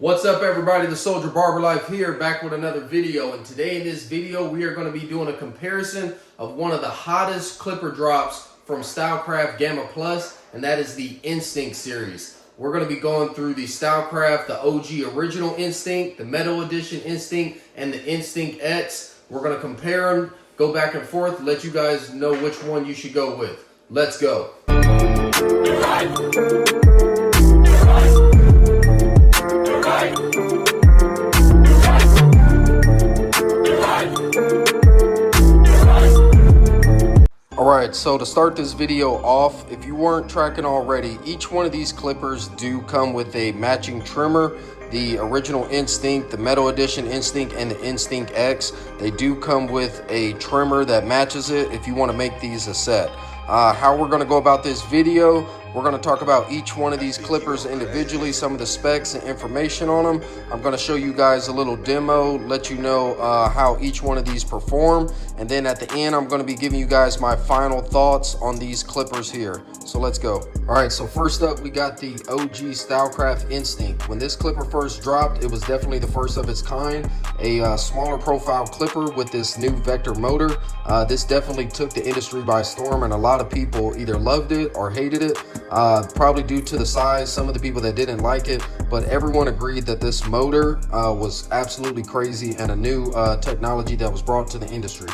What's up everybody, the Soldier Barber Life here, back with another video. And today in this video we are going to be doing a comparison of one of the hottest clipper drops from Stylecraft Gamma Plus, and that is the Instinct series. We're going to be going through the Stylecraft, the OG original Instinct, the Metal Edition Instinct, and the Instinct X. We're going to compare them, go back and forth, let you guys know which one you should go with. Let's go. Alright, so to start this video off, if you weren't tracking already, each one of these clippers do come with a matching trimmer. The original Instinct, the Metal Edition Instinct, and the Instinct X, they do come with a trimmer that matches it if you want to make these a set. How we're going to go about this video, we're going to talk about each one of these clippers individually, some of the specs and information on them. I'm going to show you guys a little demo, let you know how each one of these perform, and then at the end I'm going to be giving you guys my final thoughts on these clippers here. So let's go. Alright, so first up we got the OG Stylecraft Instinct. When this clipper first dropped, it was definitely the first of its kind, a smaller profile clipper with this new vector motor. This definitely took the industry by storm, and a lot of people either loved it or hated it, probably due to the size. Some of the people that didn't like it, but everyone agreed that this motor was absolutely crazy and a new technology that was brought to the industry.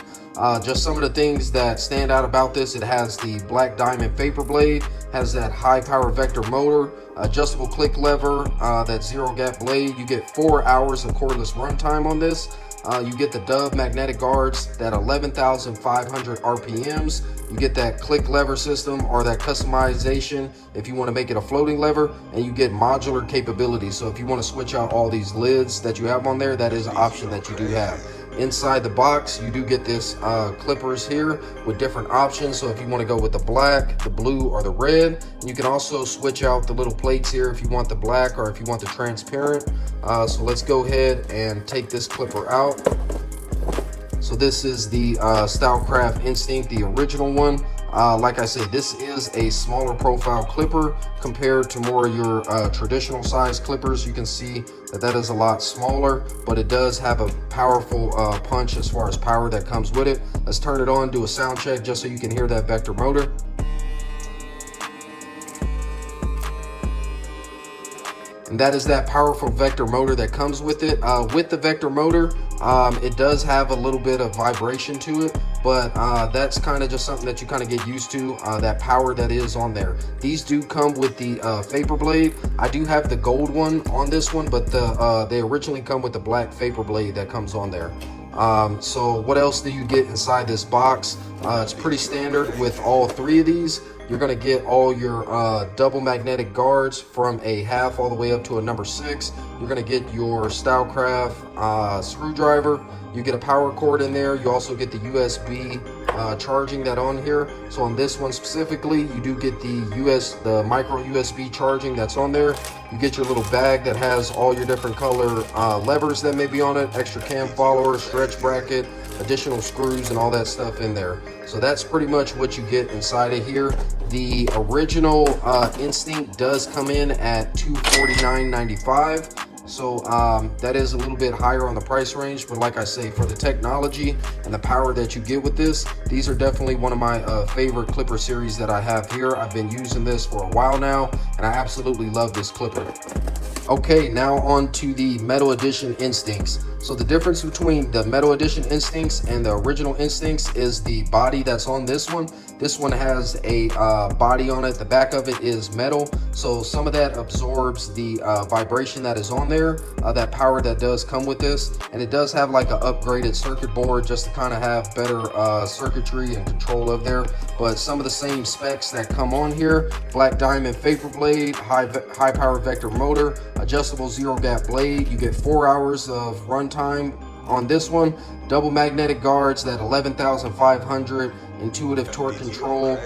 Just some of the things that stand out about this: it has the black diamond Faper Blade, has that high power vector motor, adjustable click lever, that zero gap blade. You get 4 hours of cordless runtime on this. You get the dub magnetic guards, that 11,500 RPMs. You get that click lever system, or that customization if you want to make it a floating lever, and you get modular capability. So if you want to switch out all these lids that you have on there, that is an option that you do have. Inside the box, you do get this clippers here with different options. So if you want to go with the black, the blue, or the red, you can also switch out the little plates here if you want the black or if you want the transparent. So let's go ahead and take this clipper out. So this is the Stylecraft Instinct, the original one. Like I said, this is a smaller profile clipper compared to more of your traditional size clippers. You can see that that is a lot smaller, but it does have a powerful punch as far as power that comes with it. Let's turn it on, do a sound check just so you can hear that vector motor. And that is that powerful vector motor that comes with it. With the vector motor, it does have a little bit of vibration to it, but that's kind of just something that you kind of get used to, that power that is on there. These do come with the Faper Blade. I do have the gold one on this one, but they originally come with the black Faper Blade that comes on there. So what else do you get inside this box? It's pretty standard with all three of these. You're going to get all your double magnetic guards from a half all the way up to a number 6. You're going to get your Stylecraft screwdriver. You get a power cord in there. You also get the USB charging that on here. So on this one specifically, you do get the micro USB charging that's on there. You get your little bag that has all your different color levers that may be on it, extra cam follower, stretch bracket, additional screws, and all that stuff in there. So that's pretty much what you get inside of here. The original Instinct does come in at $249.95. So that is a little bit higher on the price range, but like I say, for the technology and the power that you get with this, these are definitely one of my favorite clipper series that I have here. I've been using this for a while now, and I absolutely love this clipper. Okay, now on to the Metal Edition Instincts. So the difference between the Metal Edition Instincts and the original Instincts is the body that's on this one. This one has a body on it. The back of it is metal, so some of that absorbs the vibration that is on there, that power that does come with this. And it does have like an upgraded circuit board just to kind of have better circuitry and control of there. But some of the same specs that come on here: black diamond Faper Blade, high power vector motor, adjustable zero gap blade. You get 4 hours of runtime on this one. Double magnetic guards, that 11,500 intuitive torque control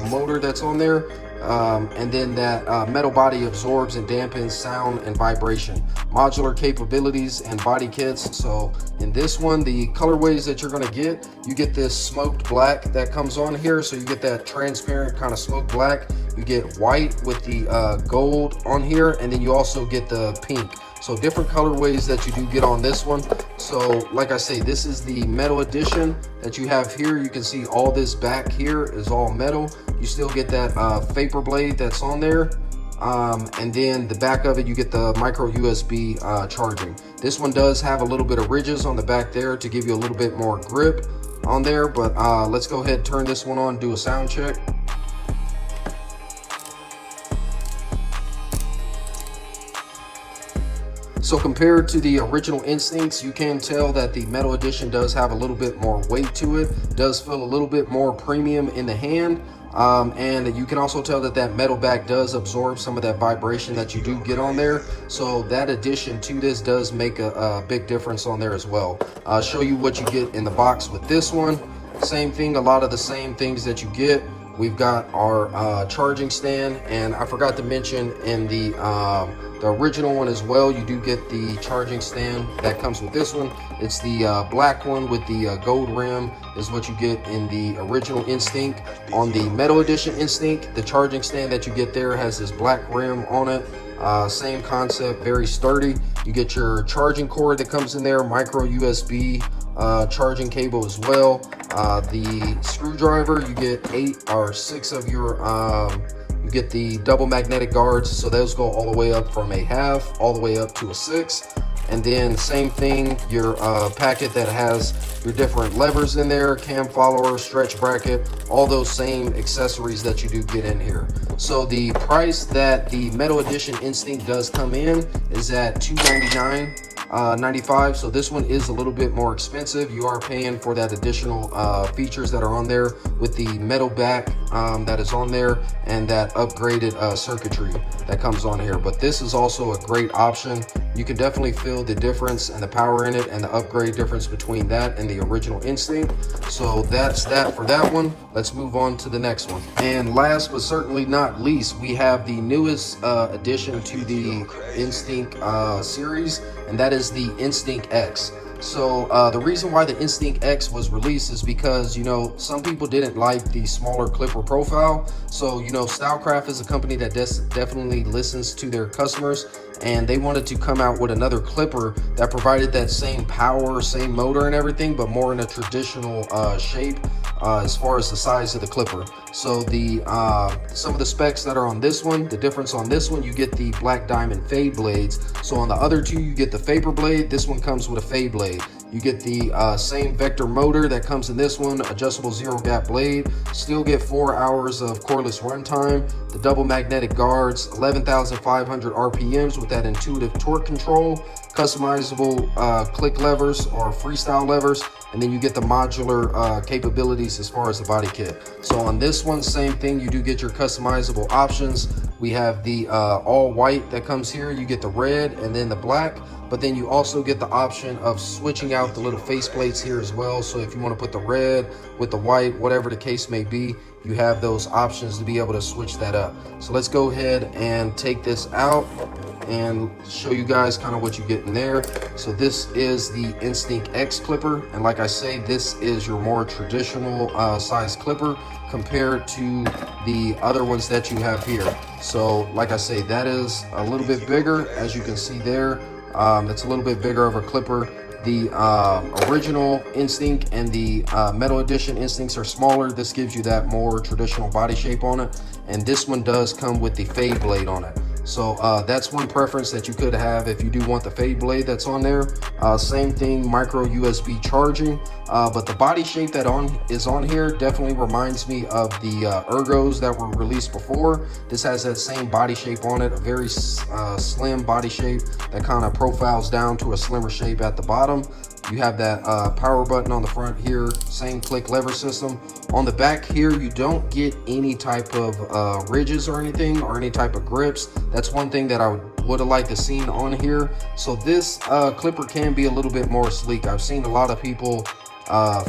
motor that's on there. And then that metal body absorbs and dampens sound and vibration. Modular capabilities and body kits. So in this one, the colorways that you're going to get, you get this smoked black that comes on here. So you get that transparent kind of smoked black. You get white with the gold on here, and then you also get the pink. So different colorways that you do get on this one. So like I say, this is the metal edition that you have here. You can see all this back here is all metal. You still get that Faper Blade that's on there. And then the back of it, you get the micro USB charging. This one does have a little bit of ridges on the back there to give you a little bit more grip on there, but let's go ahead and turn this one on, do a sound check. So compared to the original Instincts, you can tell that the metal edition does have a little bit more weight to it, does feel a little bit more premium in the hand. And you can also tell that that metal back does absorb some of that vibration that you do get on there. So that addition to this does make a big difference on there as well. I'll show you what you get in the box with this one. Same thing, a lot of the same things that you get. We've got our charging stand, and I forgot to mention in the original one as well, you do get the charging stand that comes with this one. It's the black one with the gold rim is what you get in the original Instinct. On the metal edition Instinct, the charging stand that you get there has this black rim on it. Same concept, very sturdy. You get your charging cord that comes in there, micro USB charging cable as well. The screwdriver, you get 8 or 6 of your you get the double magnetic guards, so those go all the way up from a half all the way up to a 6. And then same thing, your packet that has your different levers in there, cam follower, stretch bracket, all those same accessories that you do get in here. So the price that the metal edition Instinct does come in is at $299.95. So this one is a little bit more expensive. You are paying for that additional features that are on there with the metal back that is on there and that upgraded circuitry that comes on here. But this is also a great option. You can definitely feel the difference and the power in it and the upgrade difference between that and the original Instinct. So that's that for that one. Let's move on to the next one. And last but certainly not least, we have the newest addition to the Instinct series, and that is the Instinct X. So the reason why the Instinct X was released is because, you know, some people didn't like the smaller clipper profile. So, you know, Stylecraft is a company that definitely listens to their customers, and they wanted to come out with another clipper that provided that same power, same motor and everything, but more in a traditional shape as far as the size of the clipper. So the some of the specs that are on this one, the difference on this one, you get the black diamond fade blades. So on the other two, you get the Faper Blade. This one comes with a fade blade. You get the same vector motor that comes in this one, adjustable zero gap blade. Still get 4 hours of cordless runtime. The double magnetic guards, 11,500 RPMs with that intuitive torque control. Customizable click levers or freestyle levers, and then you get the modular capabilities as far as the body kit. So on this one, same thing, you do get your customizable options. We have the all white that comes here. You get the red and then the black, but then you also get the option of switching out the little face plates here as well. So if you want to put the red with the white, whatever the case may be, you have those options to be able to switch that up. So let's go ahead and take this out and show you guys kind of what you get in there. So this is the Instinct X clipper, and like I say, this is your more traditional size clipper compared to the other ones that you have here. So like I say, that is a little bit bigger, as you can see there. It's a little bit bigger of a clipper. The original Instinct and the metal edition Instincts are smaller. This gives you that more traditional body shape on it, and this one does come with the fade blade on it. So that's one preference that you could have if you do want the fade blade that's on there. Same thing, micro USB charging, but the body shape that is on here definitely reminds me of the Ergos that were released before. This has that same body shape on it, a very slim body shape that kind of profiles down to a slimmer shape at the bottom. You have that power button on the front here, same click lever system. On the back here, you don't get any type of ridges or anything, or any type of grips. That's one thing that I would have liked to seen on here. So this clipper can be a little bit more sleek. I've seen a lot of people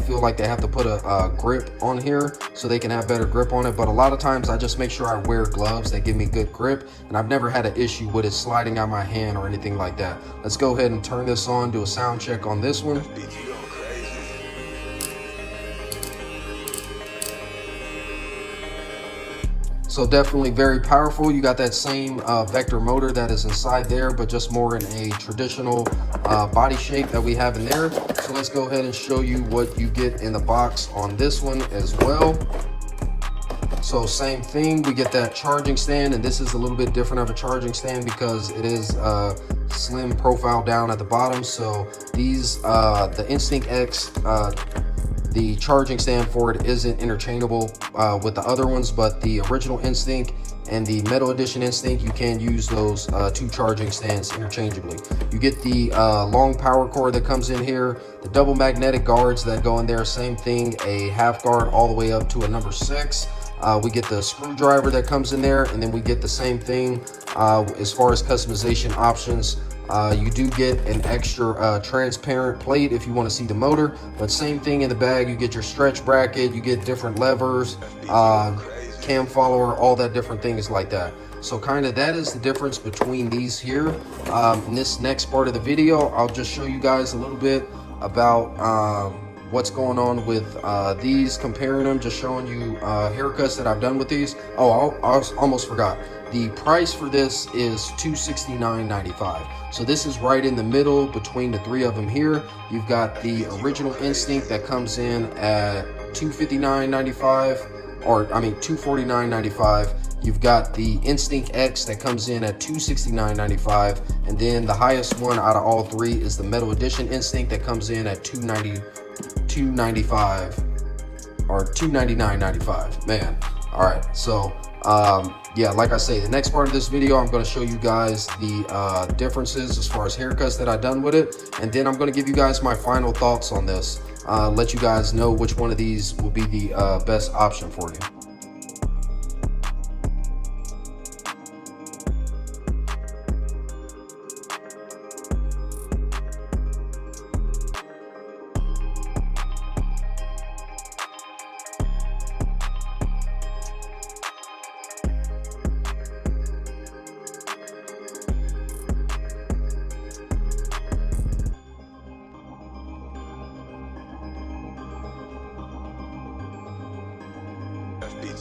feel like they have to put a grip on here so they can have better grip on it, but a lot of times I just make sure I wear gloves that give me good grip, and I've never had an issue with it sliding out my hand or anything like that. Let's go ahead and turn this on, do a sound check on this one. So definitely very powerful. You got that same vector motor that is inside there, but just more in a traditional body shape that we have in there. So let's go ahead and show you what you get in the box on this one as well. So same thing, we get that charging stand, and this is a little bit different of a charging stand because it is slim profile down at the bottom. So these, the Instinct X, the charging stand for it isn't interchangeable with the other ones, but the original Instinct and the Metal Edition Instinct, you can use those two charging stands interchangeably. You get the long power cord that comes in here, the double magnetic guards that go in there, same thing, a half guard all the way up to a number 6. We get the screwdriver that comes in there, and then we get the same thing as far as customization options. You do get an extra transparent plate if you want to see the motor, but same thing in the bag. You get your stretch bracket, you get different levers, cam follower, all that different things like that. So kind of that is the difference between these here. In this next part of the video, I'll just show you guys a little bit about what's going on with these, comparing them, just showing you haircuts that I've done with these. Oh, I almost forgot. The price for this is $269.95. So this is right in the middle between the three of them here. You've got the original Instinct that comes in at $259.95, or I mean $249.95. You've got the Instinct X that comes in at $269.95, and then the highest one out of all three is the Metal Edition Instinct that comes in at $295 or $299.95. Man, all right. So yeah, like I say, the next part of this video, I'm going to show you guys the differences as far as haircuts that I've done with it, and then I'm going to give you guys my final thoughts on this. Let you guys know which one of these will be the best option for you.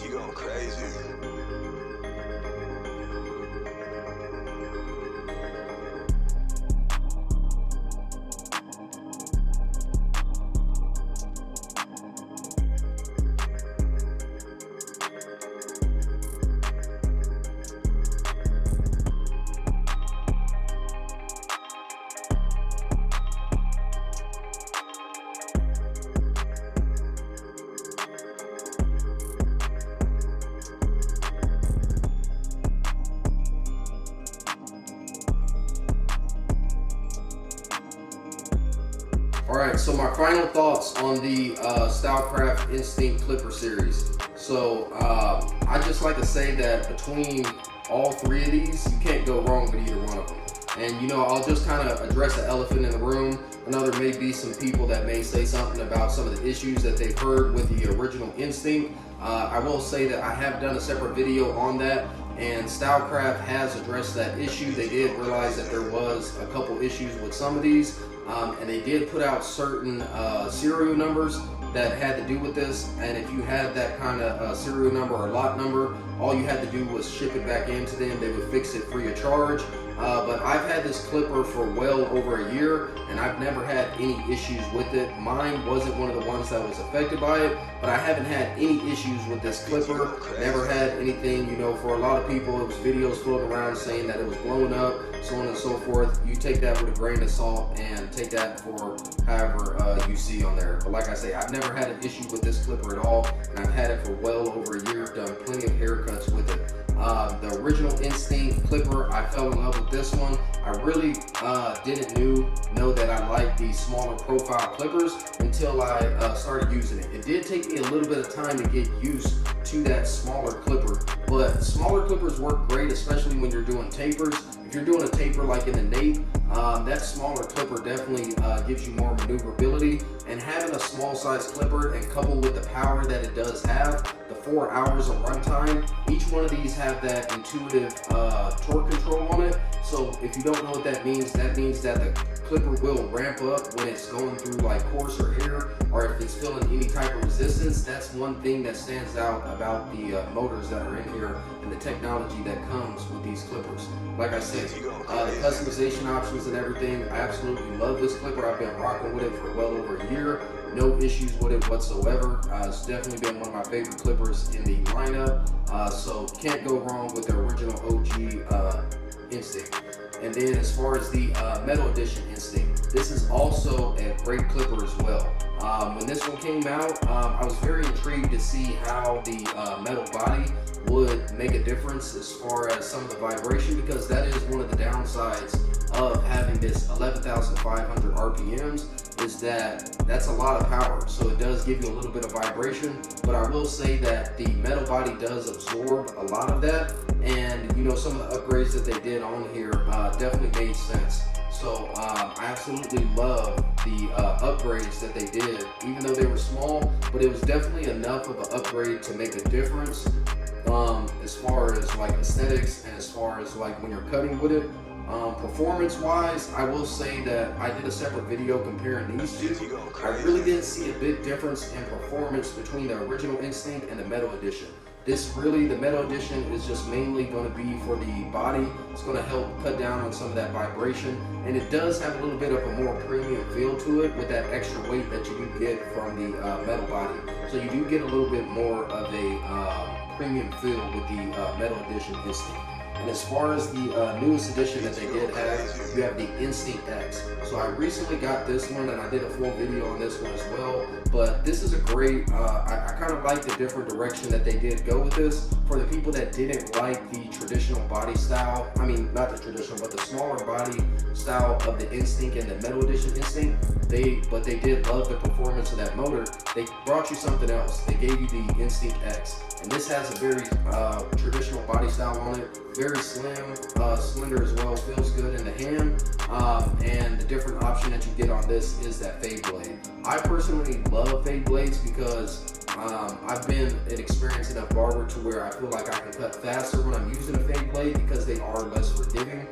You going crazy. Alright, so my final thoughts on the Stylecraft Instinct Clipper series. So I just like to say that between all three of these, you can't go wrong with either one of them. And you know, I'll just kind of address the elephant in the room. I know there may be some people that may say something about some of the issues that they've heard with the original Instinct. I will say that I have done a separate video on that, and Stylecraft has addressed that issue. They did realize that there was a couple issues with some of these, and they did put out certain serial numbers that had to do with this. And if you had that kind of serial number or lot number, all you had to do was ship it back in to them. They would fix it free of charge. But I've had this clipper for well over a year, and I've never had any issues with it. Mine wasn't one of the ones that was affected by it, but I haven't had any issues with this clipper. Never had anything, you know, for a lot of people, it was videos floating around saying that it was blowing up, so on and so forth. You take that with a grain of salt and take that for however you see on there. But like I say, I've never had an issue with this clipper at all, and I've had it for well over a year, done plenty of haircuts with it. The original Instinct clipper, I fell in love with this one. I really didn't know that I liked the smaller profile clippers until I started using it. It did take me a little bit of time to get used to that smaller clipper, but smaller clippers work great, especially when you're doing tapers. If you're doing a taper like in the nape, that smaller clipper definitely gives you more maneuverability, and having a small size clipper and coupled with the power that it does have, the 4 hours of runtime, each one of these have that intuitive torque control on it. So if you don't know what that means that the clipper will ramp up when it's going through like coarser hair, or if it's feeling any type of resistance. That's one thing that stands out about the motors that are in here and the technology that comes with these clippers. Like I said, the customization options and everything, I absolutely love this clipper. I've been rocking with it for well over a year. No issues with it whatsoever. It's definitely been one of my favorite clippers in the lineup. So can't go wrong with the original OG Instinct. And then as far as the Metal Edition Instinct, this is also a great clipper as well. When this one came out, I was very intrigued to see how the metal body would make a difference as far as some of the vibration, because that is one of the downsides of having this 11,500 RPMs, is that that's a lot of power. So it does give you a little bit of vibration, but I will say that the metal body does absorb a lot of that. And you know, some of the upgrades that they did on here definitely made sense. So I absolutely love the upgrades that they did, even though they were small, but it was definitely enough of an upgrade to make a difference as far as like aesthetics and as far as like when you're cutting with it. Performance wise, I will say that I did a separate video comparing these two. I really didn't see a big difference in performance between the original Instinct and the Metal Edition. The Metal Edition is just mainly going to be for the body. It's going to help cut down on some of that vibration, and it does have a little bit of a more premium feel to it with that extra weight that you do get from the metal body. So you do get a little bit more of a premium feel with the Metal Edition Instinct. And as far as the newest edition that they did have, you have the Instinct X. So I recently got this one, and I did a full video on this one as well. But this is a great, I kind of like the different direction that they did go with this. For the people that didn't like the traditional body style, I mean, not the traditional, but the smaller body style of the Instinct and the Metal Edition Instinct, but they did love the performance of that motor. They brought you something else. They gave you the Instinct X. And this has a very traditional body style on it. Very slim, slender as well, feels good in the hand. And the different option that you get on this is that fade blade. I personally love fade blades because I've been an experienced enough barber to where I feel like I can cut faster when I'm using a fade blade because they are less forgiving.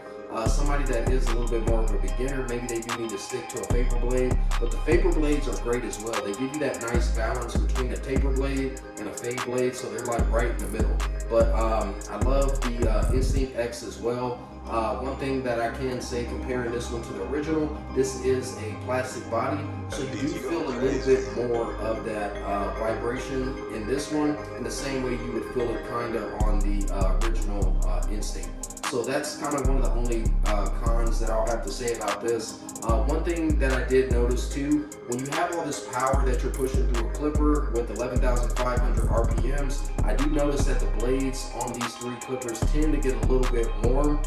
Somebody that is a little bit more of a beginner, maybe they do need to stick to a Faper blade, but the Faper blades are great as well. They give you that nice balance between a taper blade and a fade blade, so they're like right in the middle. But I love the Instinct X as well. One thing that I can say comparing this one to the original, this is a plastic body, so you do feel a little bit more of that vibration in this one, in the same way you would feel it kind of on the original Instinct. So that's kind of one of the only cons that I'll have to say about this. One thing that I did notice too, when you have all this power that you're pushing through a clipper with 11,500 RPMs, I do notice that the blades on these three clippers tend to get a little bit warmer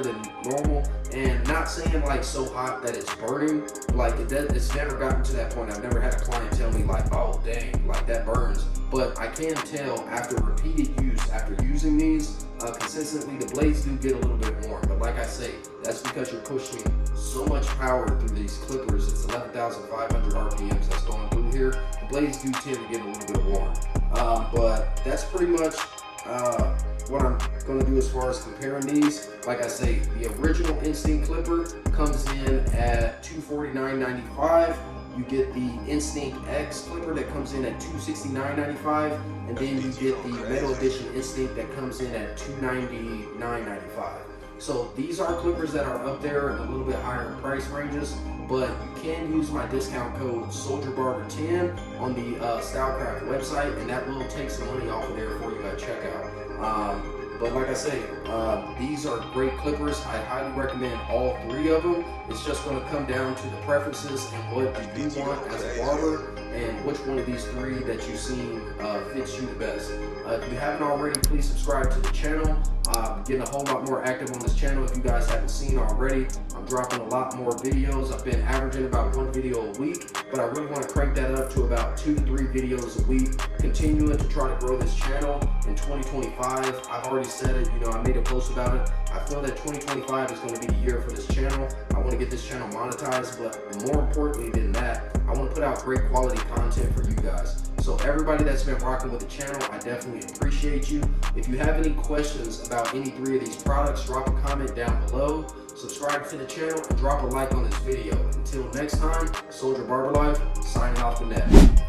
than normal. And not saying like so hot that it's burning, like it's never gotten to that point. I've never had a client tell me like, oh dang, like that burns. But I can tell after repeated use, after using these consistently, the blades do get a little bit warm. But like I say, that's because you're pushing so much power through these clippers. It's 11,500 RPMs that's going through here. The blades do tend to get a little bit warm. But that's pretty much what I'm going to do as far as comparing these. Like I say, the original Instinct clipper comes in at $249.95. You get the Instinct X clipper that comes in at $269.95, and then you get the Metal Edition Instinct that comes in at $299.95. So these are clippers that are up there and a little bit higher in price ranges, but you can use my discount code SoldierBarber10 on the Stylecraft website, and that will take some money off of there for you at checkout. But like I say, these are great clippers. I highly recommend all three of them. It's just going to come down to the preferences and what do you want as a barber, and which one of these three that you've seen fits you the best. If you haven't already, please subscribe to the channel. I'm getting a whole lot more active on this channel if you guys haven't seen already. I'm dropping a lot more videos. I've been averaging about 1 video a week, but I really want to crank that up to about 2 to 3 videos a week, continuing to try to grow this channel in 2025. I've already said it, you know, I made a post about it. I feel that 2025 is going to be the year for this channel. I want to get this channel monetized, but more importantly than that, I want to put out great quality content for you guys. So everybody that's been rocking with the channel, I definitely appreciate you. If you have any questions about any three of these products, drop a comment down below subscribe to the channel, and drop a like on this video. Until next time, Soldier Barber Life, signing off the net.